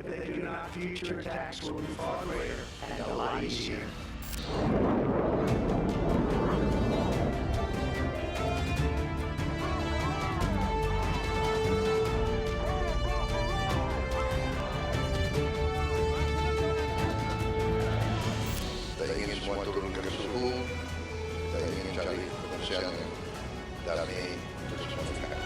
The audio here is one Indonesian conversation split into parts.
If they do not, future attacks will be far greater and a lot easier. Kita ingin semua turun ke suhu, kita ingin cari penyelesaian yang damai untuk semua pihak.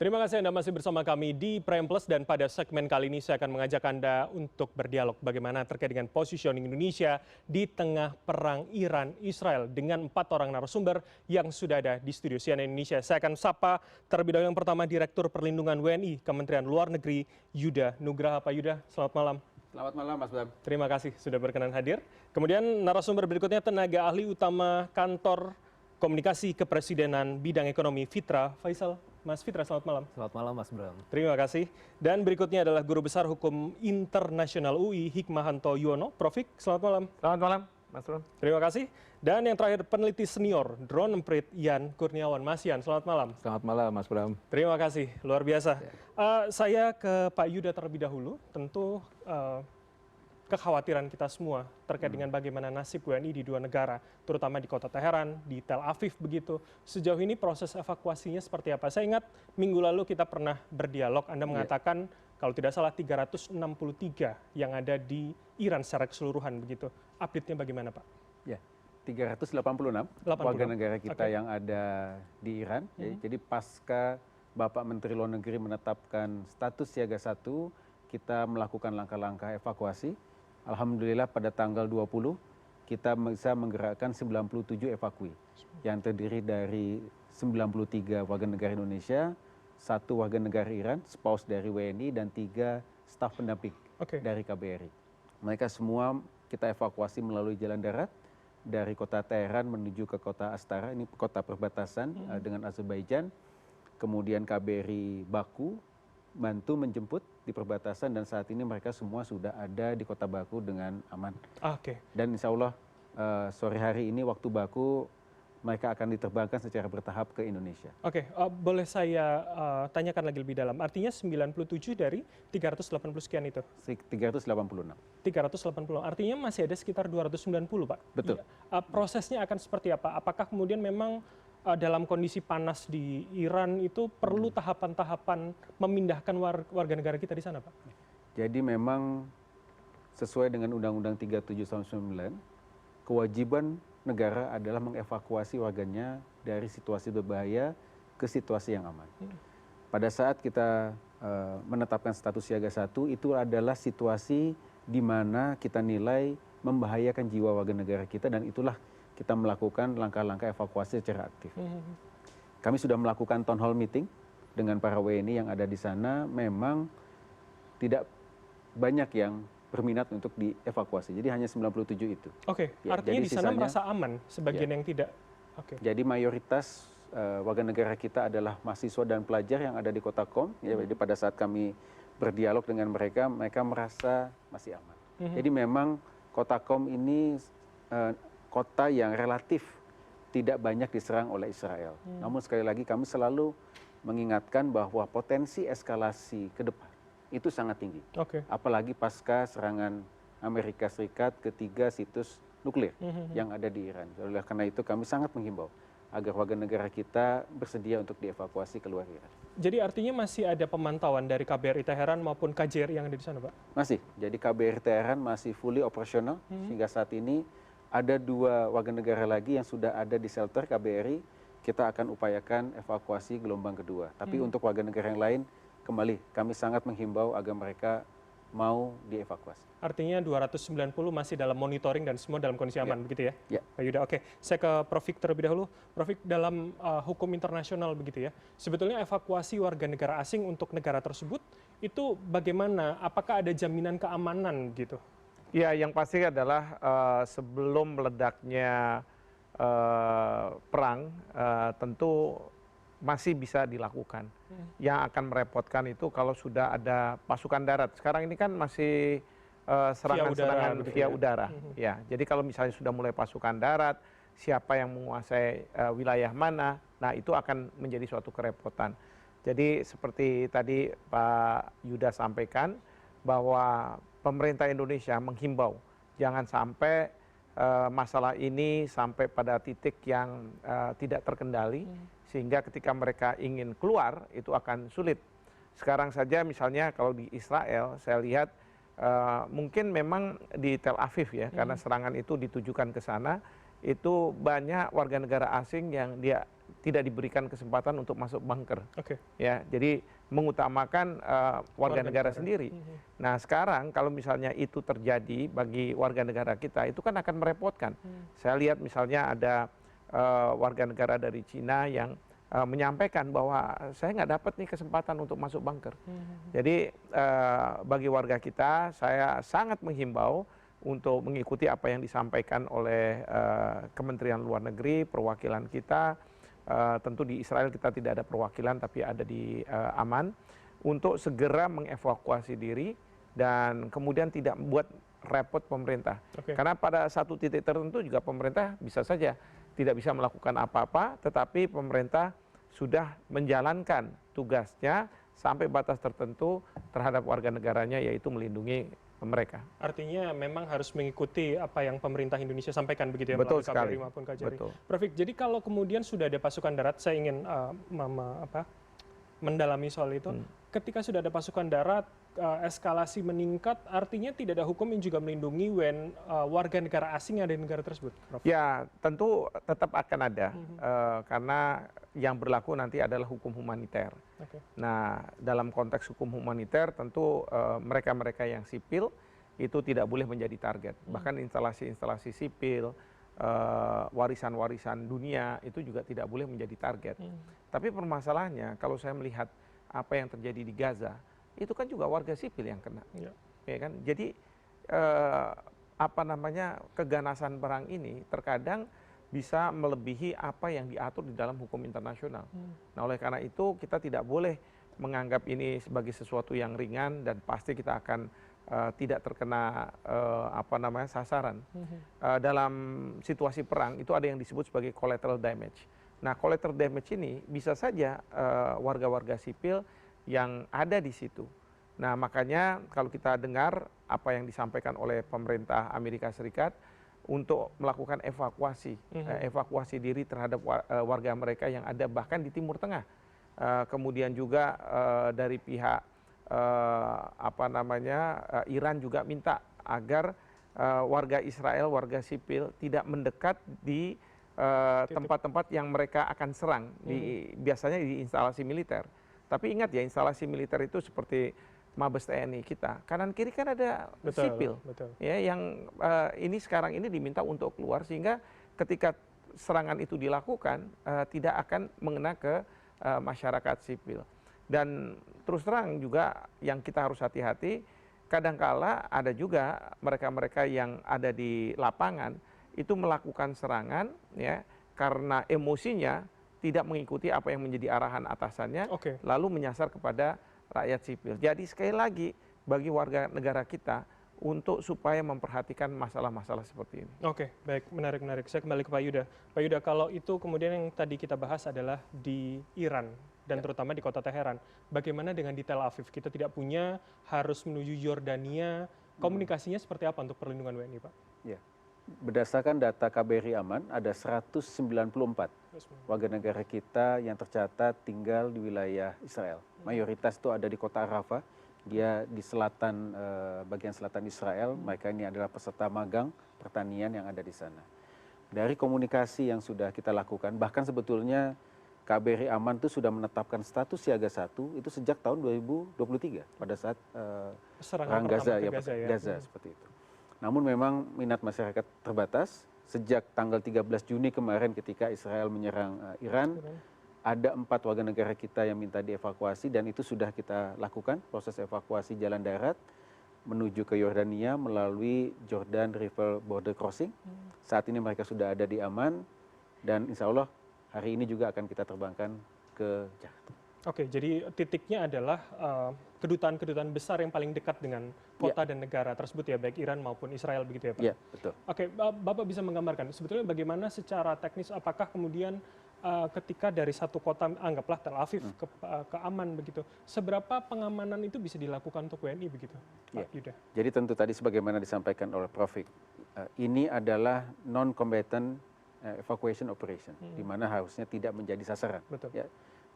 Terima kasih Anda masih bersama kami di Prime Plus dan pada segmen kali ini saya akan mengajak Anda untuk berdialog bagaimana terkait dengan positioning Indonesia di tengah perang Iran-Israel dengan 4 orang narasumber yang sudah ada di studio CNN Indonesia. Saya akan sapa terlebih dahulu yang pertama Direktur Perlindungan WNI Kementerian Luar Negeri Yuda Nugraha. Pak Yuda, selamat malam. Selamat malam Mas Bram. Terima kasih sudah berkenan hadir. Kemudian narasumber berikutnya tenaga ahli utama Kantor Komunikasi Kepresidenan Bidang Ekonomi Fitra Faisal. Mas Fitra, selamat malam. Selamat malam Mas Bram. Terima kasih. Dan berikutnya adalah Guru Besar Hukum Internasional UI Hikmahanto Yuwono. Prof. Selamat malam. Selamat malam, Mas Bram. Terima kasih. Dan yang terakhir peneliti senior Drone Emprit Yan Kurniawan. Mas Yan, selamat malam. Selamat malam Mas Bram. Terima kasih, luar biasa. Saya ke Pak Yuda terlebih dahulu. Tentu kekhawatiran kita semua terkait dengan bagaimana nasib WNI di dua negara, terutama di kota Teheran, di Tel Aviv begitu. Sejauh ini proses evakuasinya seperti apa? Saya ingat minggu lalu kita pernah berdialog, Anda mengatakan kalau tidak salah 363 yang ada di Iran secara keseluruhan begitu. Update-nya bagaimana Pak? Ya, 386 warga negara kita yang ada di Iran. Jadi pasca Bapak Menteri Luar Negeri menetapkan status siaga 1, kita melakukan langkah-langkah evakuasi. Alhamdulillah pada tanggal 20 kita bisa menggerakkan 97 evakui yang terdiri dari 93 warga negara Indonesia, 1 warga negara Iran, spouse dari WNI, dan 3 staf pendamping dari KBRI. Mereka semua kita evakuasi melalui jalan darat dari kota Teheran menuju ke kota Astara, ini kota perbatasan dengan Azerbaijan, kemudian KBRI Baku bantu menjemput di perbatasan dan saat ini mereka semua sudah ada di kota Baku dengan aman. Dan insya Allah sore hari ini waktu Baku mereka akan diterbangkan secara bertahap ke Indonesia. Boleh saya tanyakan lagi lebih dalam. Artinya 97 dari 380 sekian itu? 386. 380, artinya masih ada sekitar 290 Pak? Betul. Prosesnya akan seperti apa? Apakah kemudian memang dalam kondisi panas di Iran itu perlu tahapan-tahapan memindahkan warga negara kita di sana, Pak? Jadi memang sesuai dengan Undang-Undang 37 tahun 99, kewajiban negara adalah mengevakuasi warganya dari situasi berbahaya ke situasi yang aman. Pada saat kita menetapkan status siaga 1, itu adalah situasi di mana kita nilai membahayakan jiwa warga negara kita dan itulah kita melakukan langkah-langkah evakuasi secara aktif. Kami sudah melakukan town hall meeting dengan para WNI yang ada di sana, memang tidak banyak yang berminat untuk dievakuasi. Jadi hanya 97 itu. Artinya di sana merasa aman, sebagian yang tidak. Jadi mayoritas warga negara kita adalah mahasiswa dan pelajar yang ada di kota Qom. Jadi pada saat kami berdialog dengan mereka, mereka merasa masih aman. Jadi memang kota Qom ini kota yang relatif tidak banyak diserang oleh Israel. Namun sekali lagi kami selalu mengingatkan bahwa potensi eskalasi ke depan itu sangat tinggi. Apalagi pasca serangan Amerika Serikat ke 3 situs nuklir yang ada di Iran. Oleh karena itu kami sangat menghimbau agar warga negara kita bersedia untuk dievakuasi keluar Iran. Jadi artinya masih ada pemantauan dari KBRI Teheran maupun KJRI yang ada di sana, Pak? Masih. Jadi KBRI Teheran masih fully operasional sehingga saat ini ada 2 warga negara lagi yang sudah ada di shelter KBRI. Kita akan upayakan evakuasi gelombang kedua. Tapi untuk warga negara yang lain, kembali kami sangat menghimbau agar mereka mau dievakuasi. Artinya 290 masih dalam monitoring dan semua dalam kondisi aman, begitu ya? Pak Yuda, saya ke Prof. Victor terlebih dahulu. Prof. Dalam hukum internasional begitu ya, sebetulnya evakuasi warga negara asing untuk negara tersebut itu bagaimana? Apakah ada jaminan keamanan gitu? Ya, yang pasti adalah sebelum meledaknya perang, tentu masih bisa dilakukan. Yang akan merepotkan itu kalau sudah ada pasukan darat. Sekarang ini kan masih serangan-serangan begitu via ya? udara. Ya, jadi kalau misalnya sudah mulai pasukan darat, siapa yang menguasai wilayah mana, nah itu akan menjadi suatu kerepotan. Jadi seperti tadi Pak Yuda sampaikan bahwa pemerintah Indonesia menghimbau jangan sampai masalah ini sampai pada titik yang tidak terkendali, sehingga ketika mereka ingin keluar itu akan sulit. Sekarang saja misalnya kalau di Israel saya lihat mungkin memang di Tel Aviv ya, karena serangan itu ditujukan ke sana, itu banyak warga negara asing yang dia tidak diberikan kesempatan untuk masuk bunker. Ya, jadi mengutamakan warga negara sendiri. Nah, sekarang kalau misalnya itu terjadi bagi warga negara kita, itu kan akan merepotkan. Saya lihat misalnya ada warga negara dari Cina yang menyampaikan bahwa saya nggak dapat nih kesempatan untuk masuk bunker. Jadi bagi warga kita, saya sangat menghimbau untuk mengikuti apa yang disampaikan oleh Kementerian Luar Negeri, perwakilan kita. Tentu di Israel kita tidak ada perwakilan, tapi ada di Aman, untuk segera mengevakuasi diri dan kemudian tidak membuat repot pemerintah. Karena pada satu titik tertentu juga pemerintah bisa saja tidak bisa melakukan apa-apa, tetapi pemerintah sudah menjalankan tugasnya sampai batas tertentu terhadap warga negaranya, yaitu melindungi mereka. Artinya memang harus mengikuti apa yang pemerintah Indonesia sampaikan begitu ya, Betul melalui sekali. KBRI maupun KJRI. Betul. Prof. Jadi kalau kemudian sudah ada pasukan darat, saya ingin mendalami soal itu. Ketika sudah ada pasukan darat, eskalasi meningkat, artinya tidak ada hukum yang juga melindungi warga negara asing yang ada di negara tersebut, Prof. Ya, tentu tetap akan ada, karena yang berlaku nanti adalah hukum humaniter. Nah, dalam konteks hukum humaniter tentu mereka-mereka yang sipil itu tidak boleh menjadi target. Bahkan instalasi-instalasi sipil, warisan-warisan dunia itu juga tidak boleh menjadi target. Tapi permasalahannya kalau saya melihat apa yang terjadi di Gaza, itu kan juga warga sipil yang kena. Ya kan? Jadi keganasan perang ini terkadang bisa melebihi apa yang diatur di dalam hukum internasional. Nah, oleh karena itu kita tidak boleh menganggap ini sebagai sesuatu yang ringan dan pasti kita akan tidak terkena sasaran. Dalam situasi perang itu ada yang disebut sebagai collateral damage. Nah, collateral damage ini bisa saja warga-warga sipil yang ada di situ. Nah, makanya kalau kita dengar apa yang disampaikan oleh pemerintah Amerika Serikat untuk melakukan evakuasi diri terhadap warga mereka yang ada bahkan di Timur Tengah. Kemudian juga dari pihak Iran juga minta agar warga Israel, warga sipil tidak mendekat di tempat-tempat yang mereka akan serang, biasanya di instalasi militer. Tapi ingat ya, instalasi militer itu seperti Mabes TNI kita, kanan kiri kan ada sipil, ya, yang ini sekarang ini diminta untuk keluar, sehingga ketika serangan itu dilakukan tidak akan mengena ke masyarakat sipil. Dan terus terang juga yang kita harus hati-hati, kadangkala ada juga mereka-mereka yang ada di lapangan itu melakukan serangan ya karena emosinya tidak mengikuti apa yang menjadi arahan atasannya, lalu menyasar kepada rakyat sipil. Jadi sekali lagi bagi warga negara kita untuk supaya memperhatikan masalah-masalah seperti ini. Oke, baik, menarik. Saya kembali ke Pak Yuda. Pak Yuda, kalau itu kemudian yang tadi kita bahas adalah di Iran dan terutama di kota Teheran. Bagaimana dengan di Tel Aviv? Kita tidak punya, harus menuju Yordania. Komunikasinya seperti apa untuk perlindungan WNI, Pak? Ya. Berdasarkan data KBRI Aman, ada 194 warga negara kita yang tercatat tinggal di wilayah Israel. Mayoritas itu ada di kota Rafah, dia di selatan, bagian selatan Israel. Mereka ini adalah peserta magang pertanian yang ada di sana. Dari komunikasi yang sudah kita lakukan, bahkan sebetulnya KBRI Aman itu sudah menetapkan status siaga 1 itu sejak tahun 2023 pada saat perang Gaza, Gaza seperti itu. Namun memang minat masyarakat terbatas. Sejak tanggal 13 Juni kemarin ketika Israel menyerang Iran, ada 4 warga negara kita yang minta dievakuasi dan itu sudah kita lakukan proses evakuasi jalan darat menuju ke Yordania melalui Jordan River Border Crossing. Saat ini mereka sudah ada di Aman dan insya Allah hari ini juga akan kita terbangkan ke Jakarta. Oke, jadi titiknya adalah kedutaan-kedutaan besar yang paling dekat dengan kota dan negara tersebut ya, baik Iran maupun Israel begitu ya Pak? Iya, betul. Oke, Bapak bisa menggambarkan sebetulnya bagaimana secara teknis, apakah kemudian ketika dari satu kota, anggaplah Tel Aviv ke Aman begitu, seberapa pengamanan itu bisa dilakukan untuk WNI begitu, Pak Yuda? Jadi tentu tadi sebagaimana disampaikan oleh Prof. Ini adalah non-combatant evacuation operation, di mana harusnya tidak menjadi sasaran. Betul. Ya.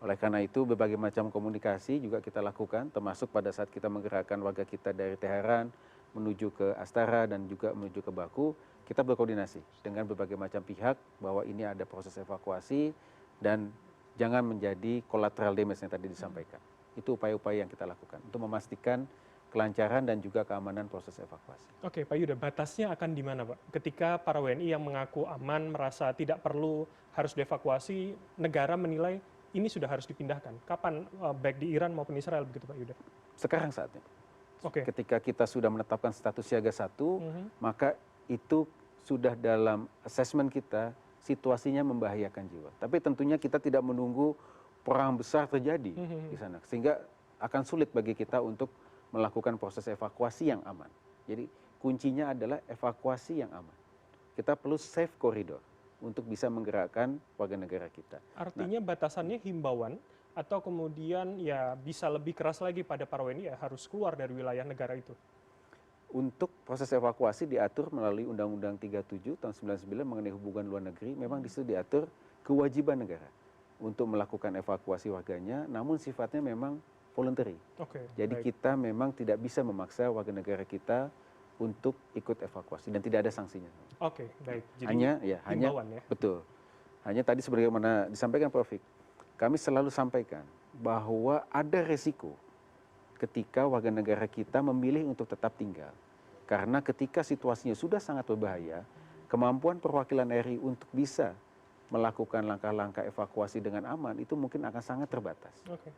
Oleh karena itu berbagai macam komunikasi juga kita lakukan, termasuk pada saat kita menggerakkan warga kita dari Teheran menuju ke Astara dan juga menuju ke Baku, kita berkoordinasi dengan berbagai macam pihak bahwa ini ada proses evakuasi dan jangan menjadi collateral damage yang tadi disampaikan. Itu upaya-upaya yang kita lakukan untuk memastikan kelancaran dan juga keamanan proses evakuasi. Oke, Pak Yuda, batasnya akan di mana, Pak? Ketika para WNI yang mengaku aman, merasa tidak perlu harus dievakuasi, negara menilai ini sudah harus dipindahkan. Kapan, baik di Iran maupun Israel begitu, Pak Yuda? Sekarang saatnya. Oke. Ketika kita sudah menetapkan status siaga 1, maka itu sudah dalam assessment kita, situasinya membahayakan jiwa. Tapi tentunya kita tidak menunggu perang besar terjadi di sana. Sehingga akan sulit bagi kita untuk melakukan proses evakuasi yang aman. Jadi kuncinya adalah evakuasi yang aman. Kita perlu safe corridor untuk bisa menggerakkan warga negara kita. Artinya batasannya himbauan atau kemudian ya bisa lebih keras lagi pada para WNI ya harus keluar dari wilayah negara itu? Untuk proses evakuasi diatur melalui Undang-Undang 37 tahun 99 mengenai hubungan luar negeri, memang di situ diatur kewajiban negara untuk melakukan evakuasi warganya, namun sifatnya memang voluntary. Jadi kita memang tidak bisa memaksa warga negara kita untuk ikut evakuasi dan tidak ada sanksinya. Oke, baik. Jadi hanya himbauan ya. Betul. Hanya tadi sebagaimana disampaikan Prof. Kami selalu sampaikan bahwa ada resiko ketika warga negara kita memilih untuk tetap tinggal. Karena ketika situasinya sudah sangat berbahaya, kemampuan perwakilan RI untuk bisa melakukan langkah-langkah evakuasi dengan aman itu mungkin akan sangat terbatas. Oke.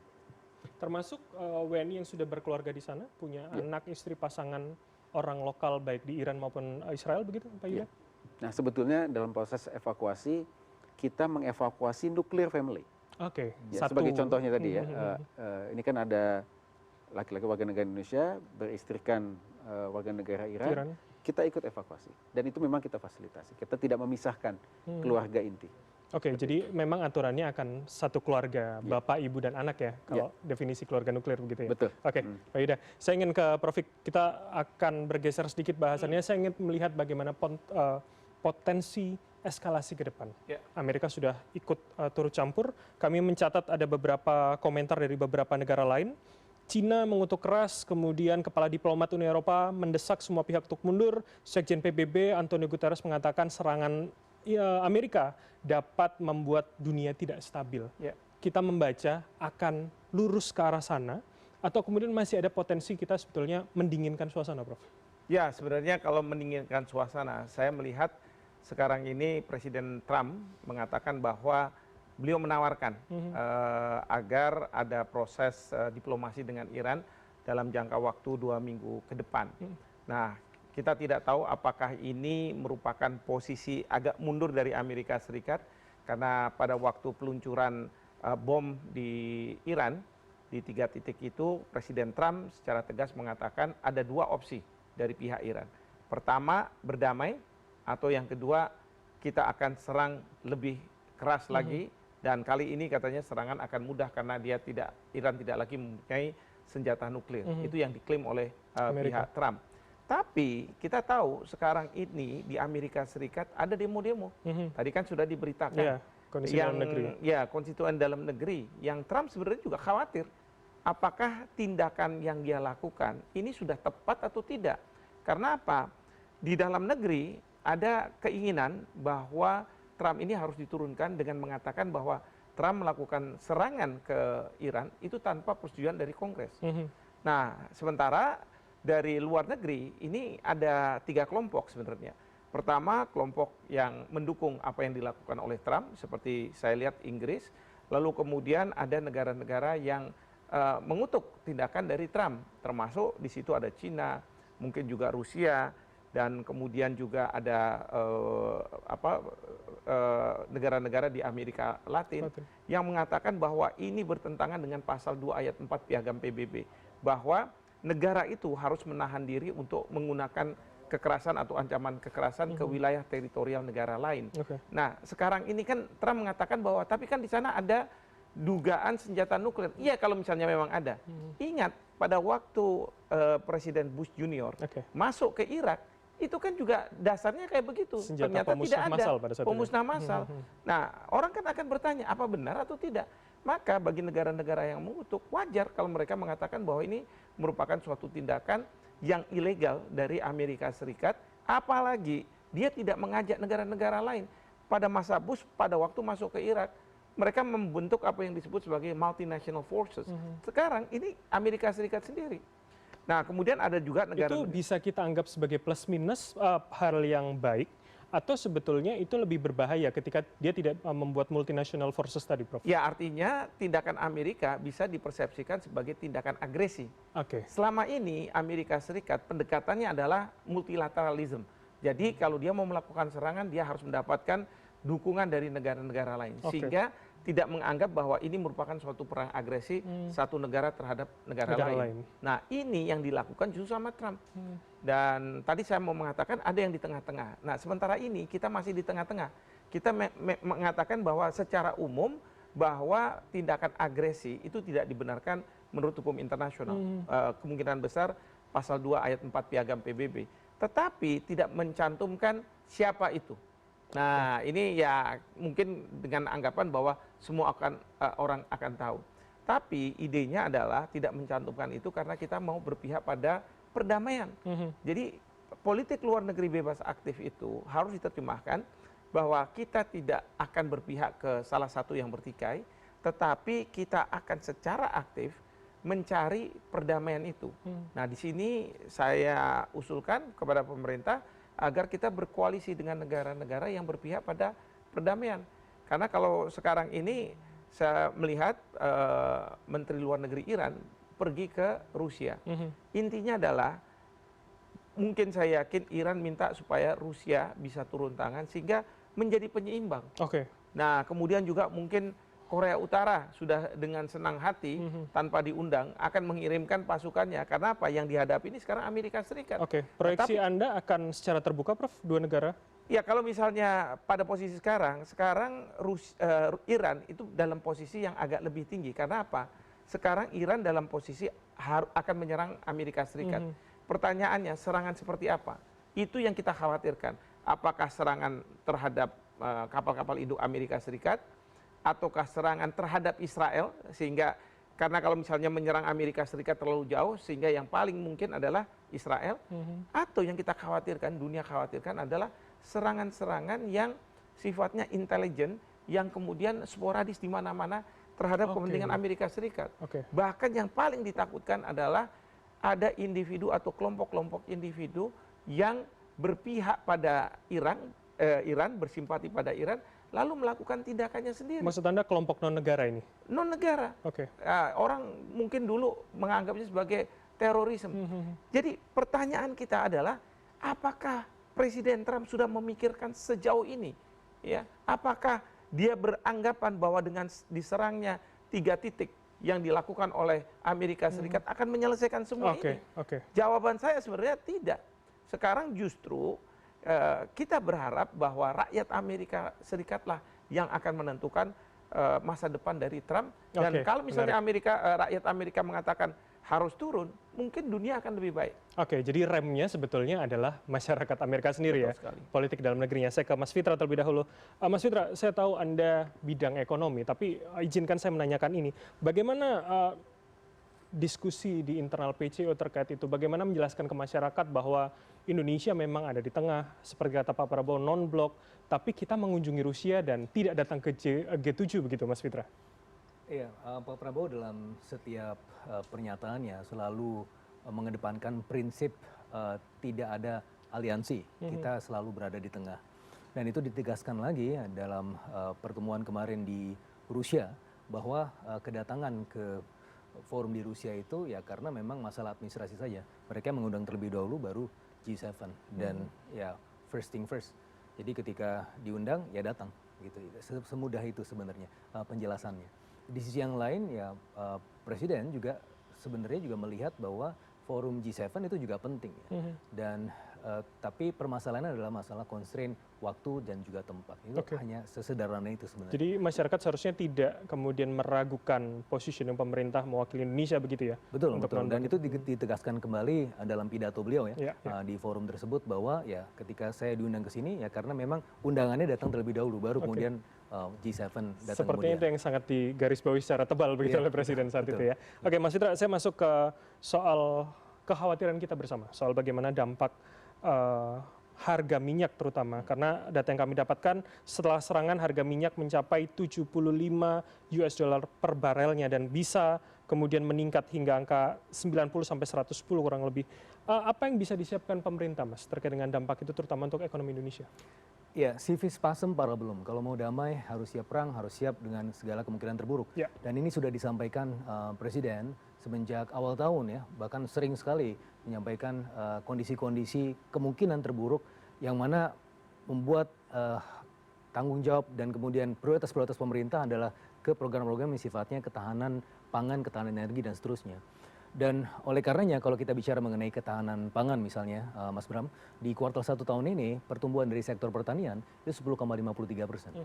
Termasuk WNI yang sudah berkeluarga di sana, punya anak, istri, pasangan orang lokal baik di Iran maupun Israel begitu, Pak Yuda? Nah, sebetulnya dalam proses evakuasi kita mengevakuasi nuclear family. Oke. Ya, sebagai contohnya tadi ya, ini kan ada laki-laki warga negara Indonesia beristrikan warga negara Iran, kita ikut evakuasi dan itu memang kita fasilitasi. Kita tidak memisahkan keluarga inti. Oke, jadi memang aturannya akan satu keluarga, bapak, ibu, dan anak ya, kalau definisi keluarga nuklir begitu ya? Betul. Oke, Pak Yuda, saya ingin ke Prof. Kita akan bergeser sedikit bahasannya, saya ingin melihat bagaimana potensi eskalasi ke depan. Amerika sudah ikut turut campur, kami mencatat ada beberapa komentar dari beberapa negara lain. Cina mengutuk keras, kemudian kepala diplomat Uni Eropa mendesak semua pihak untuk mundur, Sekjen PBB Antonio Guterres mengatakan serangan Amerika dapat membuat dunia tidak stabil. Kita membaca akan lurus ke arah sana, atau kemudian masih ada potensi kita sebetulnya mendinginkan suasana, Prof? Ya, sebenarnya kalau mendinginkan suasana, saya melihat sekarang ini Presiden Trump mengatakan bahwa beliau menawarkan agar ada proses diplomasi dengan Iran dalam jangka waktu 2 minggu ke depan. Nah, kita tidak tahu apakah ini merupakan posisi agak mundur dari Amerika Serikat, karena pada waktu peluncuran bom di Iran, di 3 titik itu, Presiden Trump secara tegas mengatakan ada 2 opsi dari pihak Iran. Pertama, berdamai, atau yang kedua, kita akan serang lebih keras lagi, dan kali ini katanya serangan akan mudah karena Iran tidak lagi mempunyai senjata nuklir. Itu yang diklaim oleh pihak Trump. Tapi kita tahu sekarang ini di Amerika Serikat ada demo-demo. Tadi kan sudah diberitakan. Konstituen dalam negeri. Yang Trump sebenarnya juga khawatir. Apakah tindakan yang dia lakukan ini sudah tepat atau tidak? Karena apa? Di dalam negeri ada keinginan bahwa Trump ini harus diturunkan dengan mengatakan bahwa Trump melakukan serangan ke Iran itu tanpa persetujuan dari Kongres. Nah, sementara dari luar negeri ini ada 3 kelompok sebenarnya. Pertama, kelompok yang mendukung apa yang dilakukan oleh Trump, seperti saya lihat Inggris. Lalu kemudian ada negara-negara yang mengutuk tindakan dari Trump, termasuk di situ ada Cina, mungkin juga Rusia, dan kemudian juga ada negara-negara di Amerika Latin yang mengatakan bahwa ini bertentangan dengan pasal 2 ayat 4 Piagam PBB, bahwa negara itu harus menahan diri untuk menggunakan kekerasan atau ancaman kekerasan ke wilayah teritorial negara lain. Nah, sekarang ini kan Trump mengatakan bahwa tapi kan di sana ada dugaan senjata nuklir. Iya, kalau misalnya memang ada. Ingat pada waktu Presiden Bush Junior masuk ke Irak, itu kan juga dasarnya kayak begitu. Senjata ternyata tidak ada pemusnah massal. Nah, orang kan akan bertanya apa benar atau tidak. Maka bagi negara-negara yang mengutuk, wajar kalau mereka mengatakan bahwa ini merupakan suatu tindakan yang ilegal dari Amerika Serikat, apalagi dia tidak mengajak negara-negara lain. Pada masa Bush, pada waktu masuk ke Irak, mereka membentuk apa yang disebut sebagai multinational forces. Sekarang ini Amerika Serikat sendiri. Nah, kemudian ada juga negara... Itu bisa kita anggap sebagai plus minus hal yang baik, atau sebetulnya itu lebih berbahaya ketika dia tidak membuat multinational forces tadi, Prof? Ya, artinya tindakan Amerika bisa dipersepsikan sebagai tindakan agresi. Selama ini Amerika Serikat pendekatannya adalah multilateralism. Jadi kalau dia mau melakukan serangan, dia harus mendapatkan dukungan dari negara-negara lain. Sehingga tidak menganggap bahwa ini merupakan suatu perang agresi satu negara terhadap negara lain. Nah, ini yang dilakukan justru sama Trump. Dan tadi saya mau mengatakan ada yang di tengah-tengah. Nah, sementara ini kita masih di tengah-tengah. Kita mengatakan bahwa secara umum bahwa tindakan agresi itu tidak dibenarkan menurut hukum internasional. Kemungkinan besar pasal 2 ayat 4 Piagam PBB. Tetapi tidak mencantumkan siapa itu. Nah, ini ya mungkin dengan anggapan bahwa semua orang akan tahu. Tapi idenya adalah tidak mencantumkan itu karena kita mau berpihak pada perdamaian. Jadi politik luar negeri bebas aktif itu harus diterjemahkan bahwa kita tidak akan berpihak ke salah satu yang bertikai, tetapi kita akan secara aktif mencari perdamaian itu. Nah, di sini saya usulkan kepada pemerintah agar kita berkoalisi dengan negara-negara yang berpihak pada perdamaian. Karena kalau sekarang ini saya melihat Menteri Luar Negeri Iran pergi ke Rusia. Intinya adalah mungkin saya yakin Iran minta supaya Rusia bisa turun tangan sehingga menjadi penyeimbang. Nah, kemudian juga mungkin Korea Utara sudah dengan senang hati tanpa diundang akan mengirimkan pasukannya. Karena apa? Yang dihadapi ini sekarang Amerika Serikat. Proyeksi Anda akan secara terbuka, Prof, dua negara? Ya, kalau misalnya pada posisi sekarang Iran itu dalam posisi yang agak lebih tinggi. Karena apa? Sekarang Iran dalam posisi akan menyerang Amerika Serikat. Pertanyaannya, serangan seperti apa? Itu yang kita khawatirkan. Apakah serangan terhadap kapal-kapal induk Amerika Serikat, ataukah serangan terhadap Israel, sehingga karena kalau misalnya menyerang Amerika Serikat terlalu jauh, sehingga yang paling mungkin adalah Israel, atau yang kita khawatirkan, dunia khawatirkan adalah serangan-serangan yang sifatnya intelijen, yang kemudian sporadis di mana-mana terhadap kepentingan Amerika Serikat. Bahkan yang paling ditakutkan adalah ada individu atau kelompok-kelompok individu yang berpihak pada Iran, bersimpati pada Iran, lalu melakukan tindakannya sendiri. Maksud Anda kelompok non-negara ini? Non-negara. Orang mungkin dulu menganggapnya sebagai terorisme. Jadi pertanyaan kita adalah, apakah Presiden Trump sudah memikirkan sejauh ini? Ya, apakah dia beranggapan bahwa dengan diserangnya 3 titik yang dilakukan oleh Amerika Serikat akan menyelesaikan semua ini? Jawaban saya sebenarnya tidak. Sekarang justru kita berharap bahwa rakyat Amerika Serikatlah yang akan menentukan masa depan dari Trump. Dan kalau misalnya rakyat Amerika mengatakan harus turun, mungkin dunia akan lebih baik. Jadi remnya sebetulnya adalah masyarakat Amerika sendiri. Betul sekali. Politik dalam negerinya. Saya ke Mas Fitra terlebih dahulu. Mas Fitra, saya tahu Anda bidang ekonomi, tapi izinkan saya menanyakan ini. Bagaimana diskusi di internal PCO terkait itu? Bagaimana menjelaskan ke masyarakat bahwa Indonesia memang ada di tengah, seperti kata Pak Prabowo, non-blok, tapi kita mengunjungi Rusia dan tidak datang ke G7 begitu, Mas Fitra? Iya, Pak Prabowo dalam setiap pernyataannya selalu mengedepankan prinsip tidak ada aliansi, kita selalu berada di tengah. Dan itu ditegaskan lagi dalam pertemuan kemarin di Rusia, bahwa kedatangan ke forum di Rusia itu ya karena memang masalah administrasi saja. Mereka mengundang terlebih dahulu, baru G7 dan ya first thing first. Jadi ketika diundang ya datang gitu. Semudah itu sebenarnya penjelasannya. Di sisi yang lain ya Presiden juga sebenarnya juga melihat bahwa forum G7 itu juga penting ya. Dan tapi permasalahannya adalah masalah constraint waktu dan juga tempat. Itu hanya sesederhana itu sebenarnya. Jadi masyarakat seharusnya tidak kemudian meragukan positioning pemerintah mewakili Indonesia begitu ya? Betul, betul. Dan itu ditegaskan kembali dalam pidato beliau ya, di forum tersebut bahwa ya ketika saya diundang ke sini ya karena memang undangannya datang terlebih dahulu, baru kemudian G7 datang. Sepertinya kemudian. itu yang sangat digarisbawahi secara tebal begitu oleh Presiden saat itu ya. Oke Mas Fitra, saya masuk ke soal kekhawatiran kita bersama, soal bagaimana dampak harga minyak terutama, karena data yang kami dapatkan setelah serangan harga minyak mencapai 75 US dollar per barelnya dan bisa kemudian meningkat hingga angka 90 sampai 110 kurang lebih. Apa yang bisa disiapkan pemerintah Mas terkait dengan dampak itu terutama untuk ekonomi Indonesia? Ya, civis pacem para belum. Kalau mau damai harus siap perang, harus siap dengan segala kemungkinan terburuk. Dan ini sudah disampaikan Presiden semenjak awal tahun ya, bahkan sering sekali menyampaikan kondisi-kondisi kemungkinan terburuk yang mana membuat tanggung jawab dan kemudian prioritas-prioritas pemerintah adalah ke program-program yang sifatnya ketahanan pangan, ketahanan energi dan seterusnya. Dan oleh karenanya kalau kita bicara mengenai ketahanan pangan misalnya, Mas Bram, di kuartal 1 tahun ini pertumbuhan dari sektor pertanian itu 10,53%.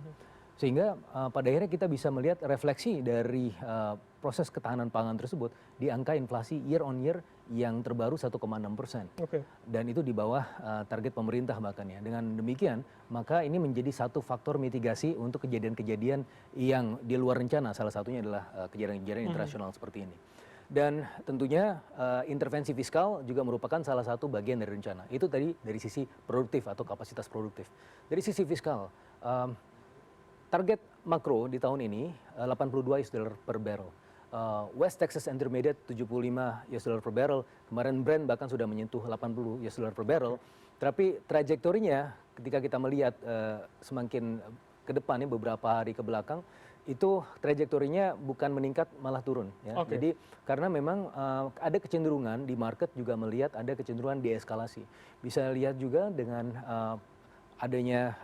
Sehingga pada akhirnya kita bisa melihat refleksi dari proses ketahanan pangan tersebut di angka inflasi year on year yang terbaru 1,6%. Dan itu di bawah target pemerintah bahkan ya. Dengan demikian maka ini menjadi satu faktor mitigasi untuk kejadian-kejadian yang di luar rencana. Salah satunya adalah kejadian-kejadian internasional seperti ini. Dan tentunya intervensi fiskal juga merupakan salah satu bagian dari rencana. Itu tadi dari sisi produktif atau kapasitas produktif. Dari sisi fiskal, target makro di tahun ini 82 US dollar per barrel. West Texas Intermediate 75 US dollar per barrel. Kemarin Brent bahkan sudah menyentuh 80 US dollar per barrel. Tapi trajektorinya ketika kita melihat semakin ke depan ya beberapa hari ke belakang, itu trajektorinya bukan meningkat malah turun ya. Jadi karena memang ada kecenderungan di market juga melihat ada kecenderungan deeskalasi. Bisa lihat juga dengan adanya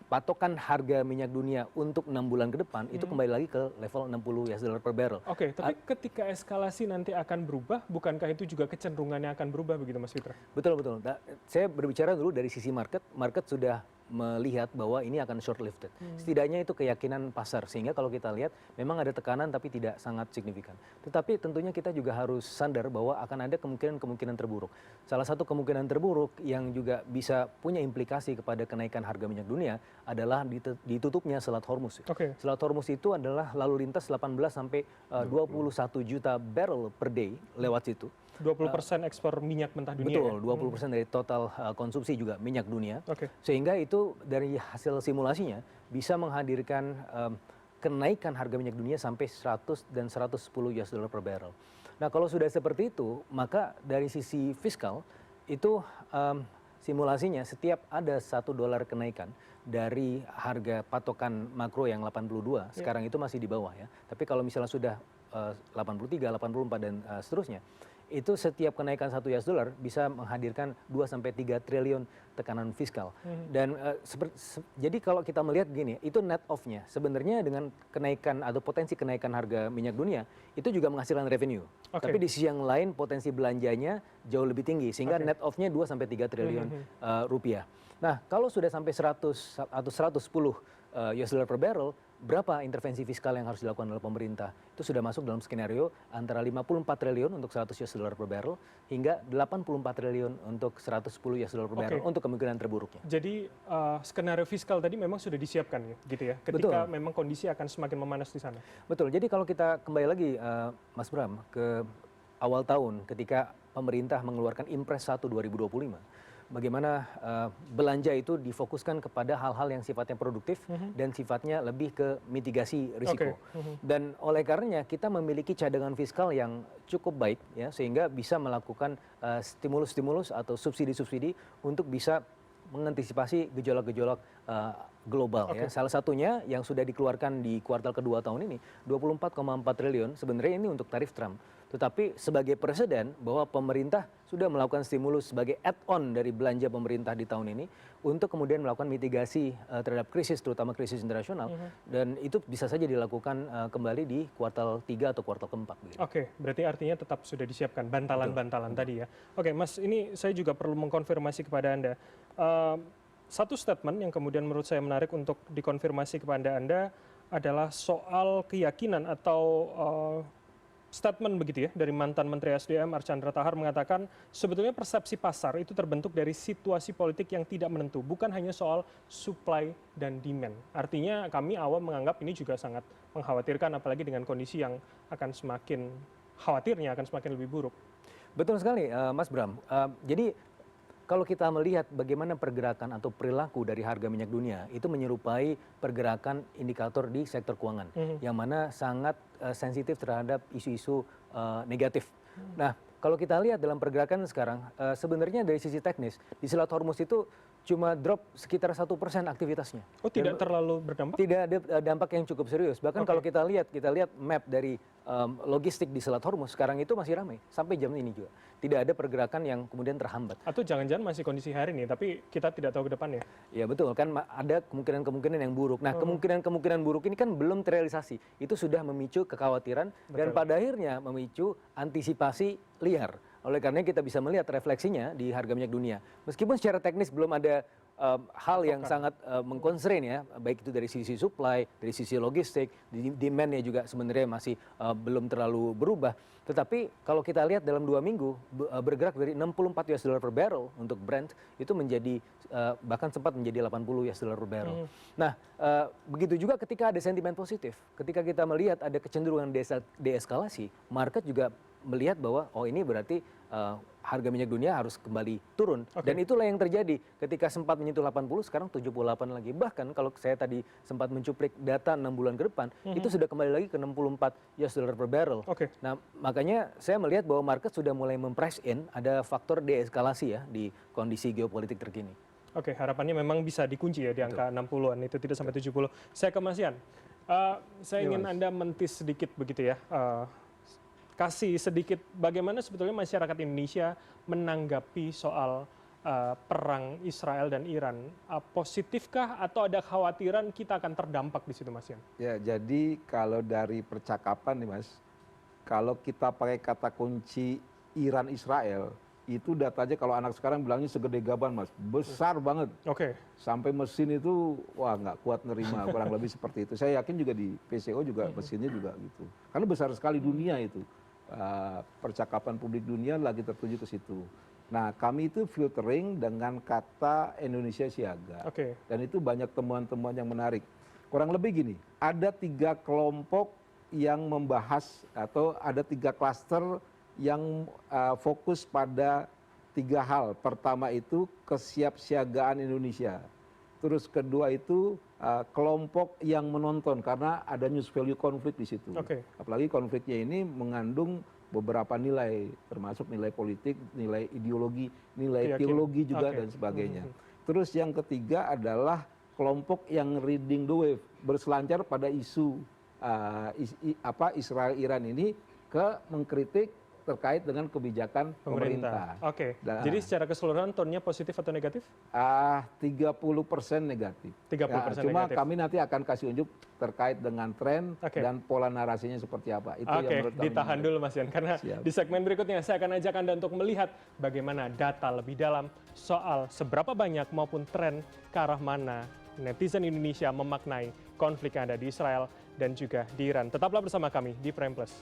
patokan harga minyak dunia untuk 6 bulan ke depan itu kembali lagi ke level 60 US dollar per barrel. Tapi ketika eskalasi nanti akan berubah, bukankah itu juga kecenderungannya akan berubah begitu Mas Fitra? Betul betul. Nah, saya berbicara dulu dari sisi market sudah melihat bahwa ini akan short lived. Setidaknya itu keyakinan pasar sehingga kalau kita lihat memang ada tekanan tapi tidak sangat signifikan. Tetapi tentunya kita juga harus sadar bahwa akan ada kemungkinan terburuk. Salah satu kemungkinan terburuk yang juga bisa punya implikasi kepada kenaikan harga minyak dunia adalah ditutupnya Selat Hormuz. Selat Hormuz itu adalah lalu lintas 18 sampai 21 juta barrel per day lewat situ. 20% ekspor minyak mentah dunia. Betul, 20% dari total konsumsi juga minyak dunia. Sehingga itu dari hasil simulasinya bisa menghadirkan kenaikan harga minyak dunia sampai 100 dan 110 US dollar per barrel. Nah, kalau sudah seperti itu, maka dari sisi fiskal itu simulasinya setiap ada $1 kenaikan dari harga patokan makro yang 82, sekarang itu masih di bawah ya. Tapi kalau misalnya sudah 83, 84 dan seterusnya, itu setiap kenaikan 1 US dollar bisa menghadirkan 2-3 triliun tekanan fiskal. Dan jadi kalau kita melihat gini, itu net off-nya. Sebenarnya dengan kenaikan atau potensi kenaikan harga minyak dunia, itu juga menghasilkan revenue. Tapi di sisi yang lain potensi belanjanya jauh lebih tinggi, sehingga net off-nya 2-3 triliun rupiah. Nah, kalau sudah sampai 100 atau 110 US dollar per barrel, berapa intervensi fiskal yang harus dilakukan oleh pemerintah? Itu sudah masuk dalam skenario antara 54 triliun untuk 100 US dollar per barrel hingga 84 triliun untuk 110 US dollar per barrel untuk kemungkinan terburuknya. Jadi skenario fiskal tadi memang sudah disiapkan gitu ya, ketika memang kondisi akan semakin memanas di sana. Betul, jadi kalau kita kembali lagi Mas Bram ke awal tahun ketika pemerintah mengeluarkan Impres 1 2025, bagaimana belanja itu difokuskan kepada hal-hal yang sifatnya produktif dan sifatnya lebih ke mitigasi risiko. Dan oleh karenanya kita memiliki cadangan fiskal yang cukup baik ya, sehingga bisa melakukan stimulus-stimulus atau subsidi-subsidi untuk bisa mengantisipasi gejolak-gejolak global ya. Salah satunya yang sudah dikeluarkan di kuartal kedua tahun ini 24,4 triliun sebenarnya ini untuk tarif Trump. Tetapi sebagai presiden bahwa pemerintah sudah melakukan stimulus sebagai add-on dari belanja pemerintah di tahun ini untuk kemudian melakukan mitigasi terhadap krisis, terutama krisis internasional, dan itu bisa saja dilakukan kembali di kuartal 3 atau kuartal keempat. Gitu. Oke, berarti artinya tetap sudah disiapkan bantalan-bantalan tadi ya. Oke, Mas, ini saya juga perlu mengkonfirmasi kepada Anda. Satu statement yang kemudian menurut saya menarik untuk dikonfirmasi kepada Anda adalah soal keyakinan atau statement begitu ya dari mantan Menteri SDM Archandra Tahar mengatakan sebetulnya persepsi pasar itu terbentuk dari situasi politik yang tidak menentu, bukan hanya soal supply dan demand. Artinya kami awam menganggap ini juga sangat mengkhawatirkan, apalagi dengan kondisi yang akan semakin khawatirnya akan semakin lebih buruk. Betul sekali, Mas Bram. Jadi kalau kita melihat bagaimana pergerakan atau perilaku dari harga minyak dunia itu menyerupai pergerakan indikator di sektor keuangan yang mana sangat sensitif terhadap isu-isu negatif. Nah, kalau kita lihat dalam pergerakan sekarang sebenarnya dari sisi teknis di Selat Hormuz itu cuma drop sekitar 1% aktivitasnya. Oh, tidak terlalu berdampak? Tidak ada dampak yang cukup serius. Bahkan kalau kita lihat map dari logistik di Selat Hormuz sekarang itu masih ramai sampai jam ini juga. Tidak ada pergerakan yang kemudian terhambat. Atau jangan-jangan masih kondisi hari ini, tapi kita tidak tahu ke depannya. Ya betul, kan ada kemungkinan-kemungkinan yang buruk. Nah, kemungkinan-kemungkinan buruk ini kan belum terrealisasi. Itu sudah memicu kekhawatiran dan pada akhirnya memicu antisipasi liar. Oleh karena kita bisa melihat refleksinya di harga minyak dunia. Meskipun secara teknis belum ada hal yang sangat mengconstrain ya, baik itu dari sisi supply, dari sisi logistik, demand-nya juga sebenarnya masih belum terlalu berubah. Tetapi kalau kita lihat dalam 2 minggu bergerak dari $64 per barrel untuk Brent itu menjadi bahkan sempat menjadi $80 per barrel. Nah, begitu juga ketika ada sentimen positif, ketika kita melihat ada kecenderungan deeskalasi, market juga melihat bahwa oh ini berarti harga minyak dunia harus kembali turun. Dan itulah yang terjadi ketika sempat menyentuh 80, sekarang 78 lagi. Bahkan kalau saya tadi sempat mencuplik data 6 bulan ke depan, itu sudah kembali lagi ke $64 per barrel. Nah, makanya saya melihat bahwa market sudah mulai memprice in ada faktor deeskalasi ya di kondisi geopolitik terkini. Oke, harapannya memang bisa dikunci ya di angka 60-an, itu tidak sampai 70. Saya ke Mas Yan. Saya ingin Anda mentis sedikit begitu ya. Kasih sedikit bagaimana sebetulnya masyarakat Indonesia menanggapi soal perang Israel dan Iran. Positifkah atau ada khawatiran kita akan terdampak di situ, Mas Yan? Ya, jadi kalau dari percakapan nih Mas, kalau kita pakai kata kunci Iran-Israel, itu datanya kalau anak sekarang bilangnya segede gaban Mas, besar banget. Sampai mesin itu, wah nggak kuat nerima, kurang lebih seperti itu. Saya yakin juga di PCO juga mesinnya juga gitu. Karena besar sekali dunia itu. Percakapan publik dunia lagi tertuju ke situ. Nah, kami itu filtering dengan kata Indonesia siaga. Dan itu banyak temuan-temuan yang menarik. Kurang lebih gini, ada 3 kelompok yang membahas atau ada 3 klaster yang fokus pada 3 hal. Pertama itu kesiapsiagaan Indonesia. Terus kedua itu kelompok yang menonton karena ada news value konflik di situ. Apalagi konfliknya ini mengandung beberapa nilai, termasuk nilai politik, nilai ideologi, nilai teologi juga dan sebagainya. Terus yang ketiga adalah kelompok yang reading the wave, berselancar pada isu Israel-Iran ini ke mengkritik terkait dengan kebijakan pemerintah. Jadi secara keseluruhan tonnya positif atau negatif? 30% negatif. 30% cuma negatif. Kami nanti akan kasih unjuk terkait dengan tren dan pola narasinya seperti apa. Itu yang menurut kami ditahan dulu Mas Yan, karena di segmen berikutnya saya akan ajak Anda untuk melihat bagaimana data lebih dalam soal seberapa banyak maupun tren ke arah mana netizen Indonesia memaknai konflik yang ada di Israel dan juga di Iran. Tetaplah bersama kami di Prime Plus.